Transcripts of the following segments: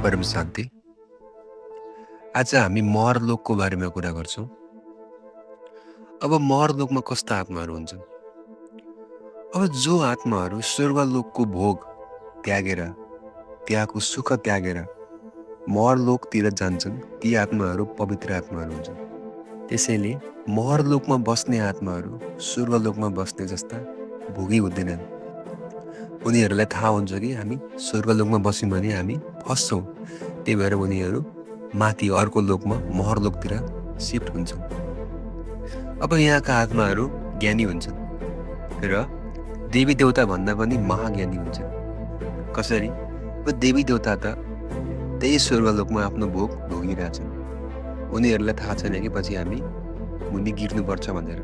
परम शान्ति। आज हामी महरलोकको बारेमा कुरा गर्छौँ। अब महरलोकमा कस्ता आत्माहरू हुन्छन्? अब जो आत्माहरू स्वर्गलोकको भोग त्यागेर, त्यहाँको सुख त्यागेर महरलोकतिर जान्छन्, ती आत्माहरू पवित्र आत्माहरू हुन्छन्। त्यसैले महरलोकमा बस्ने आत्माहरू स्वर्गलोकमा बस्ने जस्ता भोगी हुँदैनन्। उनीहरूलाई थाहा हुन्छ कि हामी स्वर्गलोकमा बस्यौँ भने हामी फस्छौँ। त्यही भएर उनीहरू माथि अर्को लोकमा महरलोकतिर सिफ्ट हुन्छन्। अब यहाँका आत्माहरू ज्ञानी हुन्छन् र देवी देवता भन्दा पनि महाज्ञानी हुन्छन्। कसरी? देवी देवता त त्यही स्वर्गलोकमा आफ्नो भोग भोगिरहेछन्। उनीहरूलाई थाहा छैन कि पछि हामी मुनि गिर्नुपर्छ भनेर।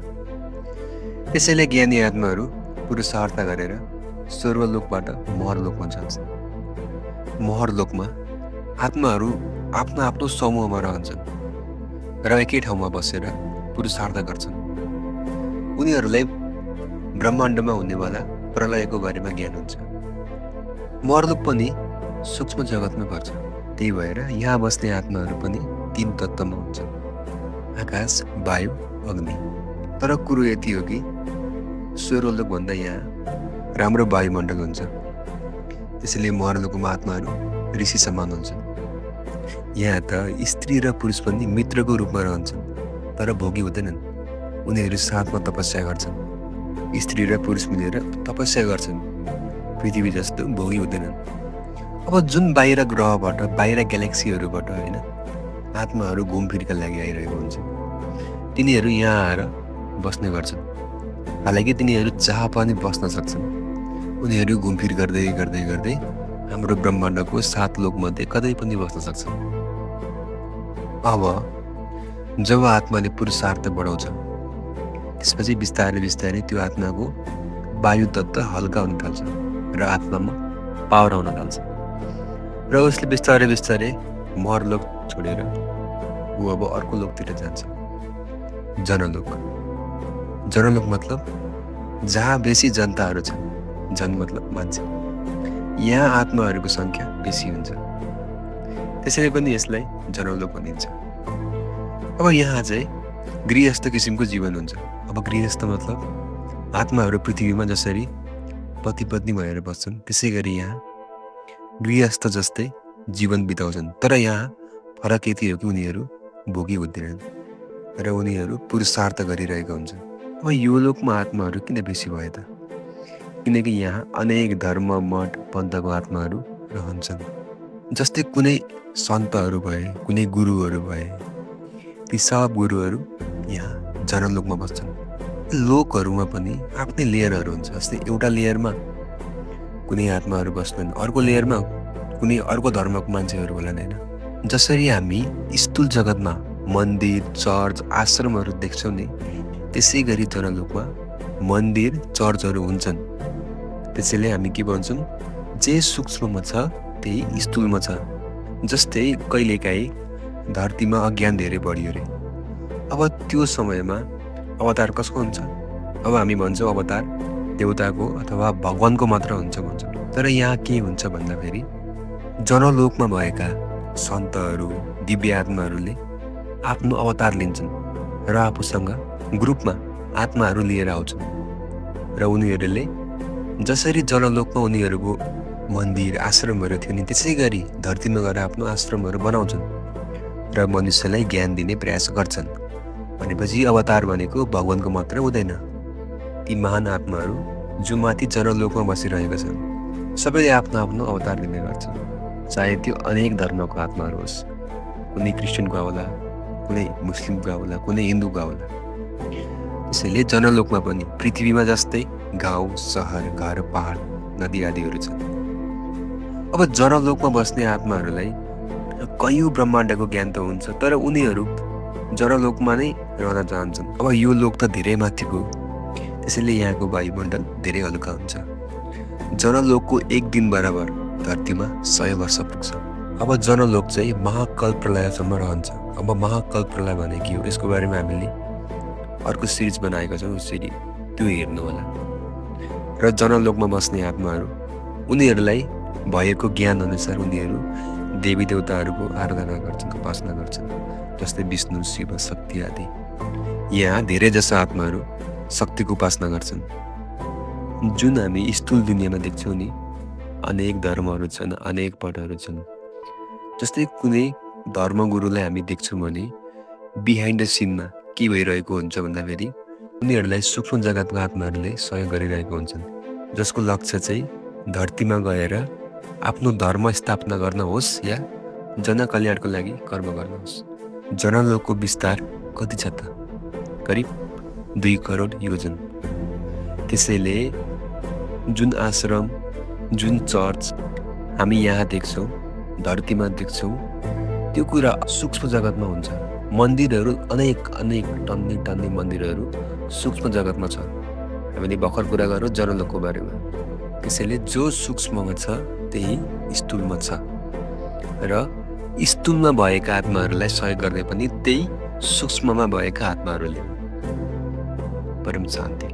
त्यसैले ज्ञानी आत्माहरू पुरुषार्थ गरेर स्वर्गलोकबाट महरलोकमा जान्छन्। महरलोकमा आत्माहरू आफ्नो आफ्नो समूहमा रहन्छन् र एकै ठाउँमा बसेर पुरुषार्थ गर्छन्। उनीहरूलाई ब्रह्माण्डमा हुनेवाला प्रलयको बारेमा ज्ञान हुन्छ। महरलोक पनि सूक्ष्म जगतमा पर्छ। त्यही भएर यहाँ बस्ने आत्माहरू पनि 3 तत्त्वमा हुन्छन्: आकाश, वायु, अग्नि। तर कुरो यति हो कि स्वर्गलोक भन्दा यहाँ राम्रो वायुमण्डल हुन्छ। त्यसैले महरलोकमा आत्माहरू ऋषि समान हुन्छन्। यहाँ त स्त्री र पुरुष पनि मित्रको रूपमा रहन्छन्, तर भोगी हुँदैनन्। उनीहरू साथमा तपस्या गर्छन्। स्त्री र पुरुष मिलेर तपस्या गर्छन्। पृथ्वी जस्तो भोगी हुँदैनन्। अब जुन बाहिर ग्रहबाट, बाहिर ग्यालेक्सीहरूबाट होइन आत्माहरू घुमफिरका लागि आइरहेको हुन्छ, तिनीहरू यहाँ आएर बस्ने गर्छन्। हालाकि तिनीहरू जहाँ पनि बस्न सक्छन्। उनीहरू घुमफिर गर्दै गर्दै गर्दै हाम्रो ब्रह्माण्डको 7 लोकमध्ये कतै पनि बस्न सक्छन्। अब जब आत्माले पुरुषार्थ बढाउँछ, त्यसपछि बिस्तारै बिस्तारै त्यो आत्माको वायु तत्त्व हल्का हुन थाल्छ र आत्मामा पावर आउन थाल्छ र उसले बिस्तारै बिस्तारै महरलोक छोडेर ऊ अब अर्को लोकतिर जान्छ। जनलोक। जनलोक मतलब जहाँ बेसी जनताहरू छन्। जन मतलब मान्छे। यहाँ आत्माहरूको सङ्ख्या बेसी हुन्छ। त्यसैले पनि यसलाई जनलोक भनिन्छ। अब यहाँ चाहिँ गृहस्थ किसिमको जीवन हुन्छ। अब गृहस्थ मतलब आत्माहरू पृथ्वीमा जसरी पति पत्नी भएर बस्छन्, त्यसै गरी यहाँ गृहस्थ जस्तै जीवन बिताउँछन्। तर यहाँ फरक यति हो कि उनीहरू भोगी हुँदैनन् र उनीहरू पुरुषार्थ गरिरहेका हुन्छन्। अब यो लोकमा आत्माहरू किन बेसी भए त? किनकि यहाँ अनेक धर्म, मठ, पन्थको आत्माहरू रहन्छन्। जस्तै कुनै सन्तहरू भए, कुनै गुरुहरू भए, ती सब गुरुहरू यहाँ जनलोकमा बस्छन्। लोकहरूमा पनि आफ्नै लेयरहरू हुन्छ। जस्तै एउटा लेयरमा कुनै आत्माहरू बस्छन्, अर्को लेयरमा कुनै अर्को धर्मको मान्छेहरू होलान् होइन। जसरी हामी स्थूल जगतमा मन्दिर, चर्च, आश्रमहरू देख्छौँ नि, त्यसै गरी जनलोकमा मन्दिर, चर्चहरू हुन्छन्। त्यसैले हामी के भन्छौँ? जे सूक्ष्ममा छ त्यही स्थूलमा छ। जस्तै कहिलेकाहीँ धरतीमा अज्ञान धेरै बढियो अरे। अब त्यो समयमा अवतार कसको हुन्छ? अब हामी भन्छौँ अवतार देवताको अथवा भगवानको मात्र हुन्छ भन्छौँ। तर यहाँ के हुन्छ भन्दाखेरि जनलोकमा भएका सन्तहरू, दिव्य आत्माहरूले आफ्नो अवतार लिन्छन् र आफूसँग ग्रुपमा आत्माहरू लिएर आउँछन् र उनीहरूले जसरी जनलोकमा उनीहरूको मन्दिर, आश्रमहरू थियो नि, त्यसै गरी धरतीमा गएर आफ्नो आश्रमहरू बनाउँछन् र मनुष्यलाई ज्ञान दिने प्रयास गर्छन्। भनेपछि अवतार भनेको भगवानको मात्र हुँदैन। ती महान आत्माहरू जो माथि जनलोकमा बसिरहेका छन्, सबैले आफ्नो आफ्नो अवतार लिने गर्छन्। चाहे त्यो अनेक धर्मको आत्माहरू होस्, कुनै क्रिस्चियनको होला, कुनै मुस्लिमको होला, कुनै हिन्दूको होला। त्यसैले जनलोकमा पनि पृथ्वीमा जस्तै गाउँ, सहर, घर, पहाड, नदी आदिहरू छन्। अब जनलोकमा बस्ने आत्माहरूलाई कयौँ ब्रह्माण्डको ज्ञान त हुन्छ, तर उनीहरू जनलोकमा नै रहन चाहन्छन्। अब यो लोक त धेरै माथिको, त्यसैले यहाँको वायुमण्डल धेरै हल्का हुन्छ। जनलोकको 1 दिन बराबर धरतीमा 100 वर्ष पुग्छ। अब जनलोक चाहिँ महाकल्प प्रलयसम्म रहन्छ। अब महाकल्प प्रलय भने के हो, यसको बारेमा हामीले अर्को सिरिज बनाएको छौँ, उसरी त्यो हेर्नु होला। र जनलोकमा बस्ने आत्माहरू उनीहरूलाई भएको ज्ञान अनुसार उनीहरू देवी देवताहरूको आराधना गर्छन्, उपासना गर्छन्, जस्तै विष्णु, शिव, शक्ति आदि। यहाँ धेरैजसो आत्माहरू शक्तिको उपासना गर्छन्। जुन हामी स्थूल दुनियाँमा देख्छौँ नि, अनेक धर्महरू छन्, अनेक पटहरू छन्। जस्तै कुनै धर्मगुरुलाई हामी देख्छौँ भने बिहाइन्ड द सिनमा के भइरहेको हुन्छ भन्दाखेरि उनीहरूलाई सूक्ष्म जगतका आत्माहरूले सहयोग गरिरहेको हुन्छन्, जसको लक्ष्य चाहिँ धरतीमा गएर आफ्नो धर्म स्थापना गर्न होस् या जनकल्याणको लागि कर्म गर्न होस्। जनलोकको विस्तार कति छ त? करिब 2 करोड योजन। त्यसैले जुन आश्रम, जुन चर्च हामी यहाँ देख्छौँ, धरतीमा देख्छौँ, त्यो कुरा सूक्ष्म जगतमा हुन्छ। मन्दिरहरू अनेक अनेक टन्ने टन्ने मन्दिरहरू सूक्ष्म जगतमा छ। हामीले भर्खर कुरा गरौँ जनलोकको बारेमा। त्यसैले जो सूक्ष्ममा छ त्यही स्थूलमा छ, र स्थूलमा भएका आत्माहरूलाई सहयोग गर्ने पनि त्यही सूक्ष्ममा भएका आत्माहरूले। परम शान्ति।